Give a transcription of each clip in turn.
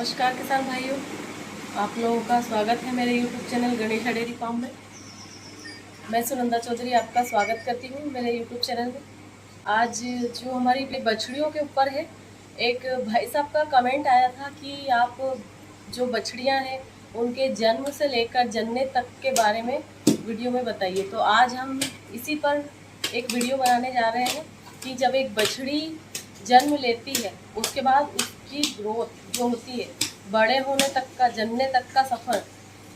नमस्कार किसान भाइयों, आप लोगों का स्वागत है मेरे YouTube channel Ganesha dairy farm में। मैं सुनंदा चौधरी आपका स्वागत करती हूँ मेरे YouTube चैनल में। आज जो हमारी बछड़ियों के ऊपर है, एक भाई साहब का कमेंट आया था कि आप जो बछड़ियाँ हैं उनके जन्म से लेकर जनने तक के बारे में वीडियो में बताइए। तो आज हम इसी पर एक वीडियो बनाने जा रहे हैं कि जब एक बछड़ी जन्म लेती है उसके बाद उसकी ग्रोथ जो होती है, बड़े होने तक का, जनने तक का सफ़र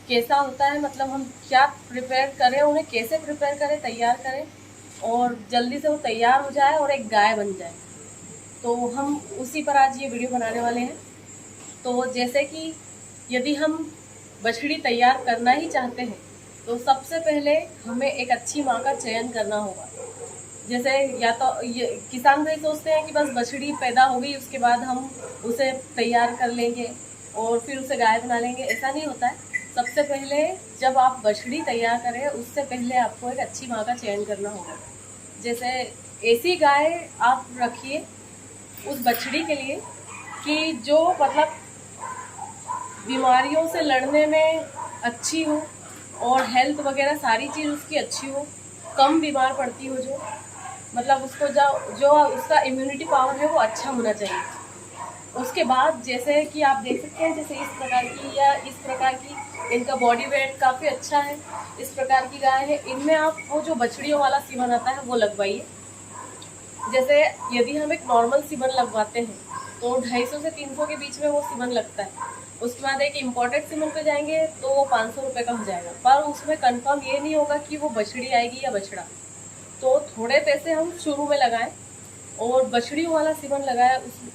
कैसा होता है। मतलब हम क्या प्रिपेयर करें, उन्हें कैसे प्रिपेयर करें, तैयार करें और जल्दी से वो तैयार हो जाए और एक गाय बन जाए। तो हम उसी पर आज ये वीडियो बनाने वाले हैं। तो जैसे कि यदि हम बछड़ी तैयार करना ही चाहते हैं तो सबसे पहले हमें एक अच्छी माँ का चयन करना होगा। जैसे या तो ये किसान भाई सोचते हैं कि बस बछड़ी पैदा हो गई उसके बाद हम उसे तैयार कर लेंगे और फिर उसे गाय बना लेंगे, ऐसा नहीं होता है। सबसे पहले जब आप बछड़ी तैयार करें उससे पहले आपको एक अच्छी माँ का चयन करना होगा। जैसे ऐसी गाय आप रखिए उस बछड़ी के लिए कि जो मतलब बीमारियों से लड़ने में अच्छी हो और हेल्थ वगैरह सारी चीज़ उसकी अच्छी हो, कम बीमार पड़ती हो, जो मतलब उसको जो उसका इम्यूनिटी पावर है वो अच्छा होना चाहिए। उसके बाद जैसे कि आप देख सकते हैं, जैसे इस प्रकार की या इस प्रकार की इनका बॉडी वेट काफ़ी अच्छा है, इस प्रकार की गाय है। इनमें आप वो जो बछड़ियों वाला सीमन आता है वो लगवाइए। जैसे यदि हम एक नॉर्मल सीमन लगवाते हैं तो 250 से 300 के बीच में वो सीमन लगता है। उसके बाद एक इम्पोर्टेड सीमन पे जाएंगे तो वो 500 रुपये का हो जाएगा, पर उसमें कंफर्म ये नहीं होगा कि वो बछड़ी आएगी या बछड़ा। तो थोड़े पैसे हम शुरू में लगाएं और बछड़ियों वाला सीमन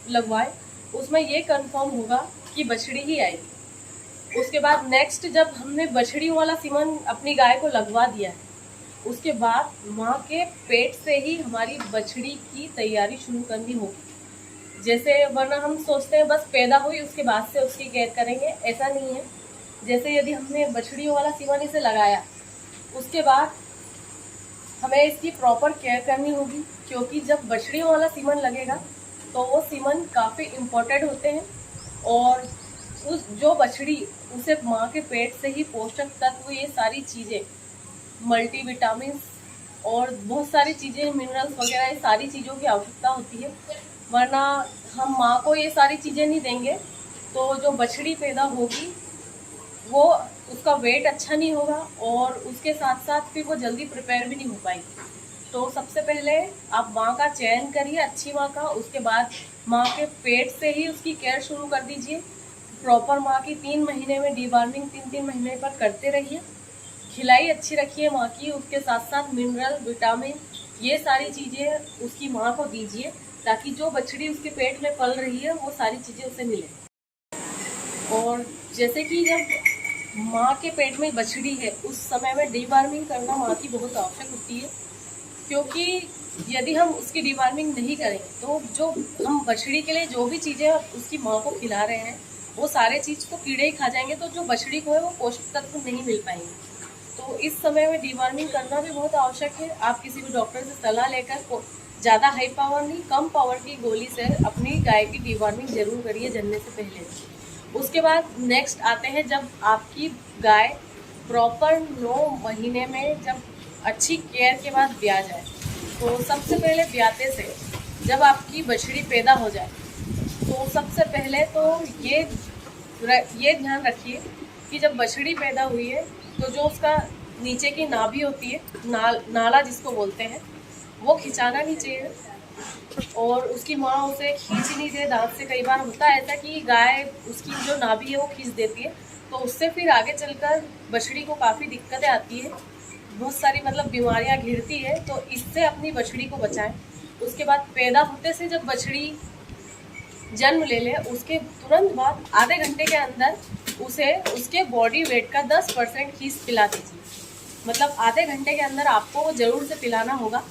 लगवाएं, उसमें ये कंफर्म होगा कि बछड़ी ही आएगी। उसके बाद नेक्स्ट जब हमने बछड़ियों वाला सीमन अपनी गाय को लगवा दिया है, उसके बाद माँ के पेट से ही हमारी बछड़ी की तैयारी शुरू करनी होगी। जैसे वरना हम सोचते हैं बस पैदा हुई उसके बाद से उसकी केयर करेंगे, ऐसा नहीं है। जैसे यदि हमने बछड़ियों वाला सीमन इसे लगाया, उसके बाद हमें इसकी प्रॉपर केयर करनी होगी, क्योंकि जब बछड़ियों वाला सीमन लगेगा तो वो सीमन काफ़ी इम्पोर्टेंट होते हैं और उस जो बछड़ी उसे माँ के पेट से ही पोषक तत्व, ये सारी चीज़ें, मल्टीविटामिन और बहुत सारी चीज़ें, मिनरल्स वगैरह, ये सारी चीज़ों की आवश्यकता होती है। वरना हम माँ को ये सारी चीज़ें नहीं देंगे तो जो बछड़ी पैदा होगी वो उसका वेट अच्छा नहीं होगा और उसके साथ साथ फिर वो जल्दी प्रिपेयर भी नहीं हो पाएगी। तो सबसे पहले आप माँ का चयन करिए, अच्छी माँ का। उसके बाद माँ के पेट से ही उसकी केयर शुरू कर दीजिए। प्रॉपर माँ की 3 महीने में डीवार्मिंग 3-3 महीने पर करते रहिए। खिलाई अच्छी रखिए माँ की, उसके साथ साथ मिनरल, विटामिन, ये सारी चीज़ें उसकी माँ को दीजिए ताकि जो बछड़ी उसके पेट में पल रही है वो सारी चीज़ें उसे मिले। और जैसे कि जब माँ के पेट में बछड़ी है उस समय में डीवार्मिंग करना माँ की बहुत आवश्यक होती है, क्योंकि यदि हम उसकी डीवार्मिंग नहीं करेंगे तो जो हम बछड़ी के लिए जो भी चीज़ें उसकी माँ को खिला रहे हैं वो सारे चीज़ को कीड़े ही खा जाएंगे, तो जो बछड़ी को है वो पोषक तत्व नहीं मिल पाएंगे। तो इस समय में डीवार्मिंग करना भी बहुत आवश्यक है। आप किसी भी डॉक्टर से सलाह लेकर ज़्यादा हाई पावर नहीं, कम पावर की गोली से अपनी गाय की डीवार्मिंग जरूर करिए जनने से पहले। उसके बाद नेक्स्ट आते हैं, जब आपकी गाय प्रॉपर 9 महीने में जब अच्छी केयर के बाद ब्याह जाए, तो सबसे पहले ब्याते से जब आपकी बछड़ी पैदा हो जाए तो सबसे पहले तो ये ध्यान रखिए कि जब बछड़ी पैदा हुई है तो जो उसका नीचे की नाभि होती है, नाला जिसको बोलते हैं, वो खिंचाना नहीं चाहिए और उसकी माँ उसे खींच नहीं दे दांत से। कई बार होता है ऐसा कि गाय उसकी जो नाभि है वो खींच देती है, तो उससे फिर आगे चलकर बछड़ी को काफ़ी दिक्कतें आती है, बहुत सारी मतलब बीमारियाँ घिरती है। तो इससे अपनी बछड़ी को बचाएं। उसके बाद पैदा होते से जब बछड़ी जन्म ले ले उसके तुरंत बाद आधे घंटे के अंदर उसे उसके बॉडी वेट का 10% खीस पिला दीजिए। मतलब आधे घंटे के अंदर आपको वो ज़रूर से पिलाना होगा,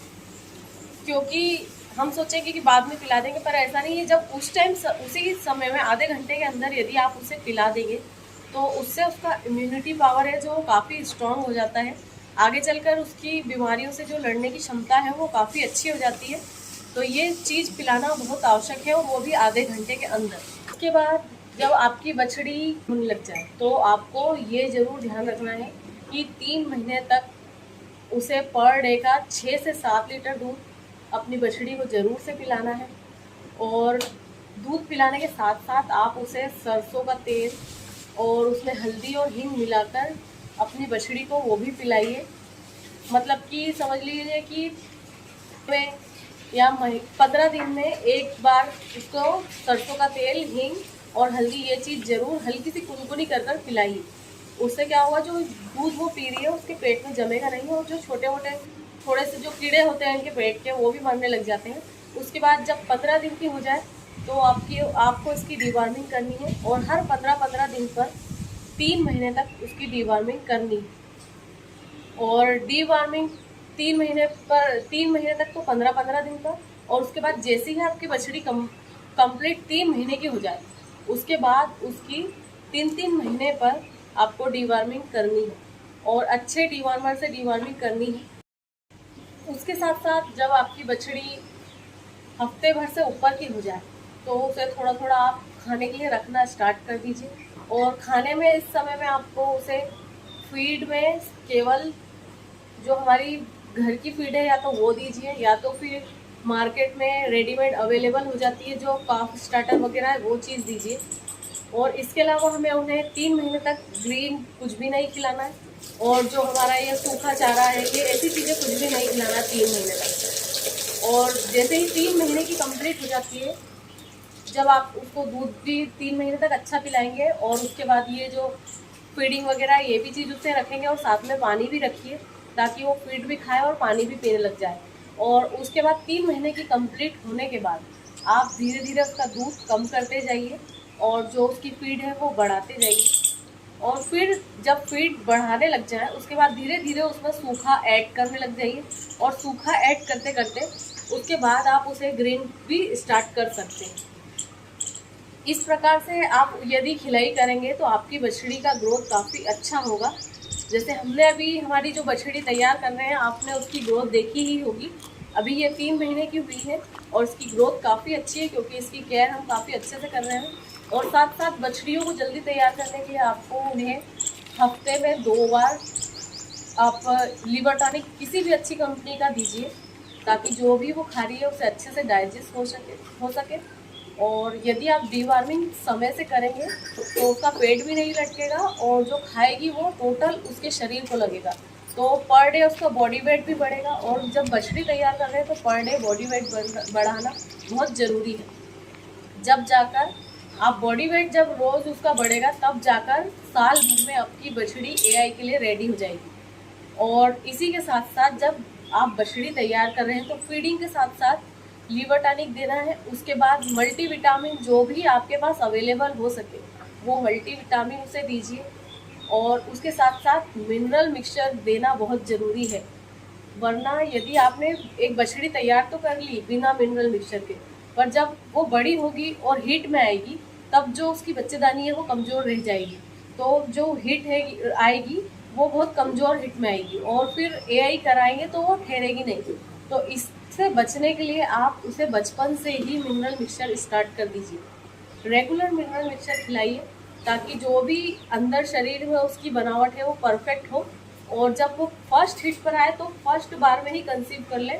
क्योंकि हम सोचेंगे कि बाद में पिला देंगे, पर ऐसा नहीं है। जब उस टाइम उसी समय में आधे घंटे के अंदर यदि आप उसे पिला देंगे तो उससे उसका इम्यूनिटी पावर है जो काफ़ी स्ट्रॉन्ग हो जाता है। आगे चलकर उसकी बीमारियों से जो लड़ने की क्षमता है वो काफ़ी अच्छी हो जाती है। तो ये चीज़ पिलाना बहुत आवश्यक है और वो भी आधे घंटे के अंदर। उसके बाद जब आपकी बछड़ी होने लग जाए तो आपको ये ज़रूर ध्यान रखना है कि 3 महीने तक उसे पर डे का 6 से 7 लीटर दूध अपनी बछड़ी को ज़रूर से पिलाना है। और दूध पिलाने के साथ साथ आप उसे सरसों का तेल और उसमें हल्दी और हींग मिलाकर अपनी बछड़ी को वो भी पिलाइए। मतलब कि समझ लीजिए कि में या 15 दिन में एक बार उसको सरसों का तेल, हींग और हल्दी ये चीज़ ज़रूर हल्की सी कुनकुनी कर कर पिलाइए। उससे क्या होगा, जो दूध वो पी रही है उसके पेट में जमेगा नहीं और जो छोटे मोटे थोड़े से जो कीड़े होते हैं इनके पेट के वो भी मरने लग जाते हैं। उसके बाद जब 15 दिन की हो जाए तो आपको इसकी डिवॉर्मिंग करनी है और हर 15-15 दिन पर 3 महीने तक उसकी डिवॉर्मिंग करनी है। और डीवार्मिंग 3 महीने तक तो 15-15 दिन का। और उसके बाद जैसे ही आपकी बछड़ी कंप्लीट 3 महीने की हो जाए उसके बाद उसकी 3-3 महीने पर आपको डीवार्मिंग करनी है और अच्छे डीवार्मर से डीवार्मिंग करनी है। उसके साथ साथ जब आपकी बछड़ी हफ्ते भर से ऊपर की हो जाए तो उसे थोड़ा थोड़ा आप खाने के लिए रखना स्टार्ट कर दीजिए। और खाने में इस समय में आपको उसे फीड में केवल जो हमारी घर की फीड है या तो वो दीजिए, या तो फिर मार्केट में रेडीमेड अवेलेबल हो जाती है जो काफ स्टार्टर वगैरह है वो चीज़ दीजिए। और इसके अलावा हमें उन्हें 3 महीने तक ग्रीन कुछ भी नहीं खिलाना है और जो हमारा ये सूखा चारा है ये ऐसी चीज़ें कुछ भी नहीं खिलाना है 3 महीने तक। और जैसे ही 3 महीने की कंप्लीट हो जाती है, जब आप उसको दूध भी 3 महीने तक अच्छा पिलाएंगे और उसके बाद ये जो फीडिंग वगैरह ये भी चीज़ उससे रखेंगे और साथ में पानी भी रखिए ताकि वो फीड भी खाए और पानी भी पीने लग जाए। और उसके बाद 3 महीने की कंप्लीट होने के बाद आप धीरे धीरे उसका दूध कम करते जाइए और जो उसकी फीड है वो बढ़ाते जाइए। और फिर जब फीड बढ़ाने लग जाए उसके बाद धीरे धीरे उसमें सूखा ऐड करने लग जाइए। और सूखा ऐड करते करते उसके बाद आप उसे ग्रीन भी स्टार्ट कर सकते हैं। इस प्रकार से आप यदि खिलाई करेंगे तो आपकी बछड़ी का ग्रोथ काफ़ी अच्छा होगा। जैसे हमने अभी हमारी जो बछड़ी तैयार कर रहे हैं आपने उसकी ग्रोथ देखी ही होगी। अभी ये 3 महीने की हुई है और इसकी ग्रोथ काफ़ी अच्छी है क्योंकि इसकी केयर हम काफ़ी अच्छे से कर रहे हैं। और साथ साथ बछड़ियों को जल्दी तैयार करने के लिए आपको उन्हें हफ्ते में 2 बार आप लिवर टॉनिक किसी भी अच्छी कंपनी का दीजिए ताकि जो भी वो खा रही है उसे अच्छे से डाइजेस्ट हो सके। और यदि आप डीवार्मिंग समय से करेंगे तो उसका पेट भी नहीं लटकेगा और जो खाएगी वो टोटल उसके शरीर को लगेगा। तो पर डे उसका बॉडी वेट भी बढ़ेगा। और जब बछड़ी तैयार कर रहे हैं तो पर डे बॉडी वेट बढ़ाना बहुत ज़रूरी है। जब जाकर आप बॉडी वेट जब रोज़ उसका बढ़ेगा तब जाकर साल भर में आपकी बछड़ी एआई के लिए रेडी हो जाएगी। और इसी के साथ साथ जब आप बछड़ी तैयार कर रहे हैं तो फीडिंग के साथ साथ लीवर टॉनिक देना है। उसके बाद मल्टीविटामिन जो भी आपके पास अवेलेबल हो सके वो मल्टीविटामिन उसे दीजिए। और उसके साथ साथ मिनरल मिक्सचर देना बहुत ज़रूरी है। वरना यदि आपने एक बछड़ी तैयार तो कर ली बिना मिनरल मिक्सचर के, पर जब वो बड़ी होगी और हीट में आएगी तब जो उसकी बच्चेदानी है वो कमज़ोर रह जाएगी। तो जो हीट है आएगी वो बहुत कमज़ोर हिट में आएगी और फिर एआई कराएंगे तो वो ठहरेगी नहीं। तो इससे बचने के लिए आप उसे बचपन से ही मिनरल मिक्सचर स्टार्ट कर दीजिए। रेगुलर मिनरल मिक्सचर खिलाइए ताकि जो भी अंदर शरीर में उसकी बनावट है वो परफेक्ट हो। और जब वो फर्स्ट हिट पर आए तो फर्स्ट बार में ही कंसीव कर ले